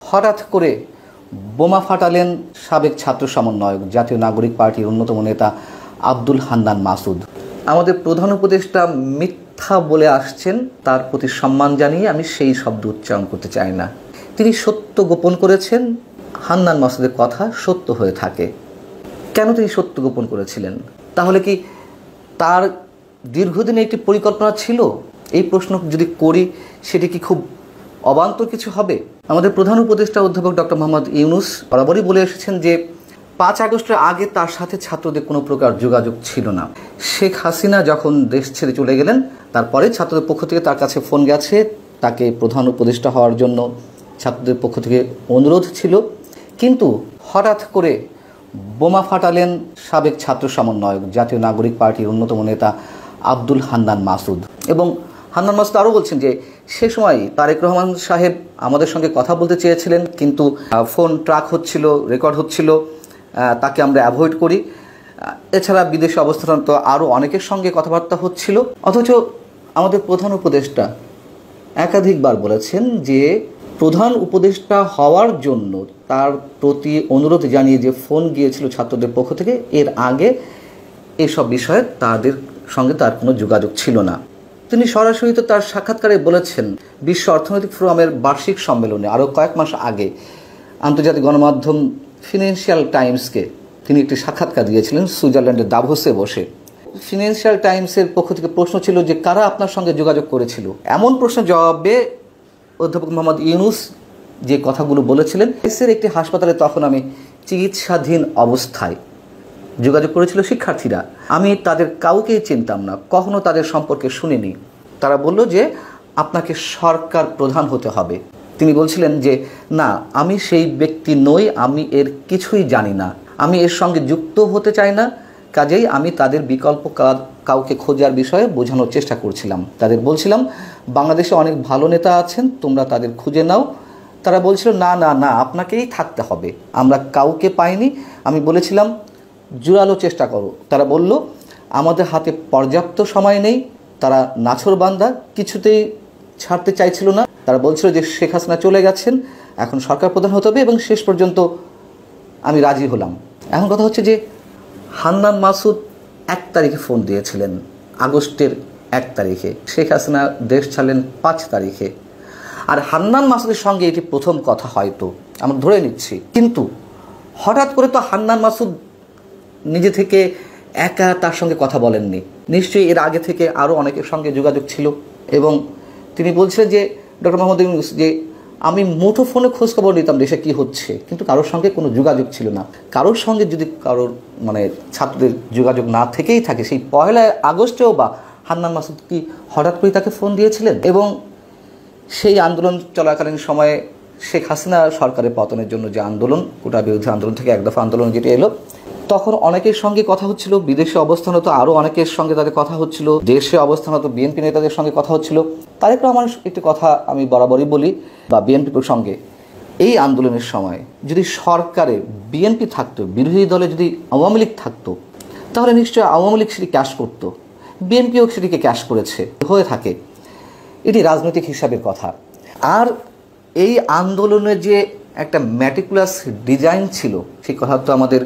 হঠাৎ করে বোমা ফাটালেন সাবেক ছাত্র সমন্বয়ক জাতীয় নাগরিক পার্টির অন্যতম নেতা আব্দুল হান্নান মাসুদ। আমাদের প্রধান উপদেষ্টা মিথ্যা বলে আসছেন, তার প্রতি সম্মান জানিয়ে আমি সেই শব্দ উচ্চারণ করতে চাই না। তিনি সত্য গোপন করেছেন, হান্নান মাসুদের কথা সত্য হয়ে থাকে। কেন তিনি সত্য গোপন করেছিলেন? তাহলে কি তার দীর্ঘদিনে একটি পরিকল্পনা ছিল? এই প্রশ্ন যদি করি সেটি কি খুব অবান্তর কিছু হবে? আমাদের প্রধান উপদেষ্টা অধ্যাপক ডক্টর মোহাম্মদ ইউনূস বরাবরই বলে এসেছেন যে 5 আগস্টের আগে তার সাথে ছাত্রদের কোনো প্রকার যোগাযোগ ছিল না। শেখ হাসিনা যখন দেশ ছেড়ে চলে গেলেন তারপরে ছাত্রদের পক্ষ থেকে তার কাছে ফোন গেছে, তাকে প্রধান উপদেষ্টা হওয়ার জন্য ছাত্রদের পক্ষ থেকে অনুরোধ ছিল। কিন্তু হঠাৎ করে বোমা ফাটালেন সাবেক ছাত্র সমন্বয়ক জাতীয় নাগরিক পার্টির অন্যতম নেতা আব্দুল হান্নান মাসুদ। এবং হান্নান মাসুদ আরও বলছেন যে সে সময় তারেক রহমান সাহেব আমাদের সঙ্গে কথা বলতে চেয়েছিলেন, কিন্তু ফোন ট্র্যাক হচ্ছিল, রেকর্ড হচ্ছিল, তাকে আমরা অ্যাভয়েড করি। এছাড়া বিদেশে অবস্থানরত আরও অনেকের সঙ্গে কথাবার্তা হচ্ছিল। অথচ আমাদের প্রধান উপদেষ্টা একাধিকবার বলেছেন যে প্রধান উপদেষ্টা হওয়ার জন্য তার প্রতি অনুরোধ জানিয়ে যে ফোন গিয়েছিল ছাত্রদের পক্ষ থেকে, এর আগে এসব বিষয়ে তাদের সঙ্গে তার কোনো যোগাযোগ ছিল না। তিনি সরাসরি তো তার সাক্ষাৎকারে বলেছেন, বিশ্ব অর্থনৈতিক ফোরামের বার্ষিক সম্মেলনে আরও কয়েক মাস আগে আন্তর্জাতিক গণমাধ্যম ফিনান্সিয়াল টাইমসকে তিনি একটি সাক্ষাৎকার দিয়েছিলেন সুইজারল্যান্ডের দাভোসে বসে। ফিনান্সিয়াল টাইমসের পক্ষ থেকে প্রশ্ন ছিল যে কারা আপনার সঙ্গে যোগাযোগ করেছিল। এমন প্রশ্নের জবাবে অধ্যাপক মোহাম্মদ ইউনূস যে কথাগুলো বলেছিলেন, দেশের একটি হাসপাতালে তখন আমি চিকিৎসাধীন অবস্থায় যোগাযোগ করেছিল শিক্ষার্থীরা। আমি তাদের কাউকেই চিনতাম না, কখনো তাদের সম্পর্কে শুনিনি। তারা বলল যে আপনাকে সরকার প্রধান হতে হবে। তিনি বলছিলেন যে না, আমি সেই ব্যক্তি নই, আমি এর কিছুই জানি না, আমি এর সঙ্গে যুক্ত হতে চাই না। কাজেই আমি তাদের বিকল্প কাউকে খোঁজার বিষয়ে বোঝানোর চেষ্টা করছিলাম। তাদের বলছিলাম বাংলাদেশে অনেক ভালো নেতা আছেন, তোমরা তাদের খুঁজে নাও। তারা বলছিল না না না, আপনাকেই থাকতে হবে, আমরা কাউকে পাইনি। আমি বলেছিলাম জোরালো চেষ্টা করো। তারা বলল আমাদের হাতে পর্যাপ্ত সময় নেই। তারা নাছোড়বান্দা, কিছুতেই ছাড়তে চাইছিল না। তারা বলছিল যে শেখ হাসিনা চলে গেছেন, এখন সরকার প্রধান হতে হবে, এবং শেষ পর্যন্ত আমি রাজি হলাম। এখন কথা হচ্ছে যে হান্নান মাসুদ 1 তারিখে ফোন দিয়েছিলেন, আগস্টের 1 তারিখে। শেখ হাসিনা দেশ ছাড়লেন 5 তারিখে। আর হান্নান মাসুদের সঙ্গে এটি প্রথম কথা হয়তো, আমরা ধরে নিচ্ছি। কিন্তু হঠাৎ করে তো হান্নান মাসুদ নিজে থেকে একা তার সঙ্গে কথা বলেননি। নিশ্চয়ই এর আগে থেকে আরও অনেকের সঙ্গে যোগাযোগ ছিল। এবং তিনি বলছিলেন যে ডক্টর মোহাম্মদ ইউনূস যে আমি মুঠো ফোনে খোঁজখবর নিতাম দেশে কী হচ্ছে, কিন্তু কারোর সঙ্গে কোনো যোগাযোগ ছিল না। কারোর সঙ্গে যদি কারোর ছাত্রদের যোগাযোগ না থেকেই থাকে, সেই 1 আগস্টেও বা হান্নান মাসুদ কি হঠাৎ করে তাকে ফোন দিয়েছিলেন? এবং সেই আন্দোলন চলাকালীন সময়ে শেখ হাসিনা সরকারের পতনের জন্য যে আন্দোলন, কোটা বিরোধী আন্দোলন থেকে 1 দফা আন্দোলন যেটি এলো, তখন অনেকের সঙ্গে কথা হচ্ছিল। বিদেশে অবস্থানরত আরও অনেকের সঙ্গে তাদের কথা হচ্ছিল, দেশে অবস্থানরত বিএনপি নেতাদের সঙ্গে কথা হচ্ছিল। তারেক রহমানের একটি কথা আমি বরাবরই বলি, বা বিএনপির সঙ্গে এই আন্দোলনের সময় যদি সরকারে বিএনপি থাকতো, বিরোধী দলে যদি আওয়ামী লীগ থাকতো, তাহলে নিশ্চয়ই আওয়ামী লীগ সেটি ক্যাশ করত, বিএনপিও সেটিকে ক্যাশ করেছে হয়ে থাকে। এটি রাজনৈতিক হিসাবের কথা। আর এই আন্দোলনের যে একটা ম্যাটিকুলাস ডিজাইন ছিল, সেই কথা তো আমাদের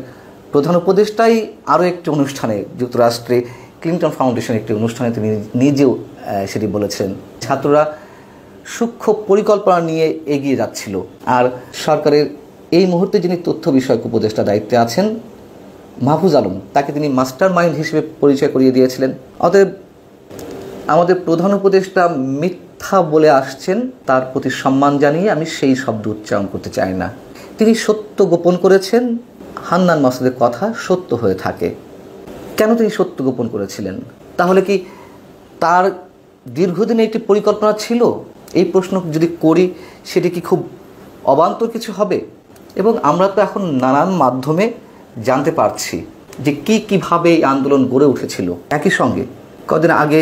প্রধান উপদেষ্টাই আরও একটি অনুষ্ঠানে, যুক্তরাষ্ট্রে ক্লিন্টন ফাউন্ডেশন একটি অনুষ্ঠানে তিনি নিজেও সেটি বলেছেন, ছাত্ররা সূক্ষ্ম পরিকল্পনা নিয়ে এগিয়ে যাচ্ছিল। আর সরকারের এই মুহূর্তে যিনি তথ্য বিষয়ক উপদেষ্টা দায়িত্বে আছেন মাহফুজ আলম, তাকে তিনি মাস্টার মাইন্ড হিসেবে পরিচয় করিয়ে দিয়েছিলেন। অতএব আমাদের প্রধান উপদেষ্টা মিথ্যা বলে আসছেন, তার প্রতি সম্মান জানিয়ে আমি সেই শব্দ উচ্চারণ করতে চাই না। তিনি সত্য গোপন করেছেন, হান্নান মাসুদের কথা সত্য হয়ে থাকে। কেন তিনি সত্য গোপন করেছিলেন? তাহলে কি তার দীর্ঘদিনে একটি পরিকল্পনা ছিল? এই প্রশ্ন যদি করি সেটি কি খুব অবান্তর কিছু হবে? এবং আমরা তো এখন নানান মাধ্যমে জানতে পারছি যে কীভাবে এই আন্দোলন গড়ে উঠেছিল। একই সঙ্গে কদিন আগে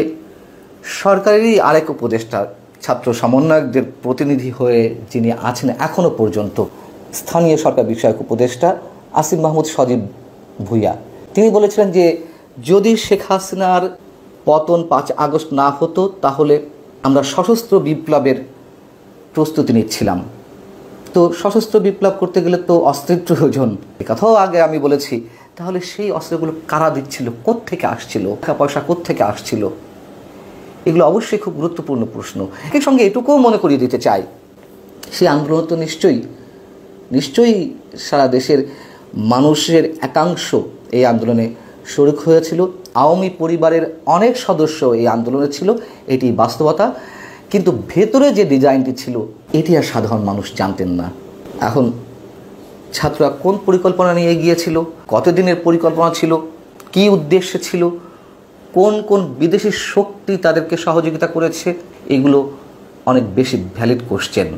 সরকারেরই আরেক উপদেষ্টা, ছাত্র সমন্বয়কদের প্রতিনিধি হয়ে যিনি আছেন এখনও পর্যন্ত, স্থানীয় সরকার বিষয়ক উপদেষ্টা আসিফ মাহমুদ সজীব ভুইয়া, তিনি বলেছিলেন যে যদি শেখ হাসিনার পতন 5 আগস্ট না হতো তাহলে আমরা সশস্ত্র বিপ্লবের প্রস্তুতি নিচ্ছিলাম। তো সশস্ত্র বিপ্লব করতে গেলে তো অস্ত্রের প্রয়োজন, এ কথাও আগে আমি বলেছি। তাহলে সেই অস্ত্রগুলো কারা দিচ্ছিল, কোত্থেকে আসছিল, টাকা পয়সা কোত্থেকে আসছিল, এগুলো অবশ্যই খুব গুরুত্বপূর্ণ প্রশ্ন। এর সঙ্গে এটুকুও মনে করিয়ে দিতে চাই, সেই আন্দোলন তো নিশ্চয়ই সারা দেশের মানুষের একাংশ এই আন্দোলনে শরিক হয়েছিল। আওয়ামী পরিবারের অনেক সদস্য এই আন্দোলনে ছিল, এটি বাস্তবতা। কিন্তু ভেতরে যে ডিজাইনটি ছিল এটি আর সাধারণ মানুষ জানতেন না। এখন ছাত্ররা কোন পরিকল্পনা নিয়ে গিয়েছিল, কতদিনের পরিকল্পনা ছিল, কী উদ্দেশ্যে ছিল, কোন কোন বিদেশি শক্তি তাদেরকে সহযোগিতা করেছে, এগুলো অনেক বেশি ভ্যালিড কোশ্চেন।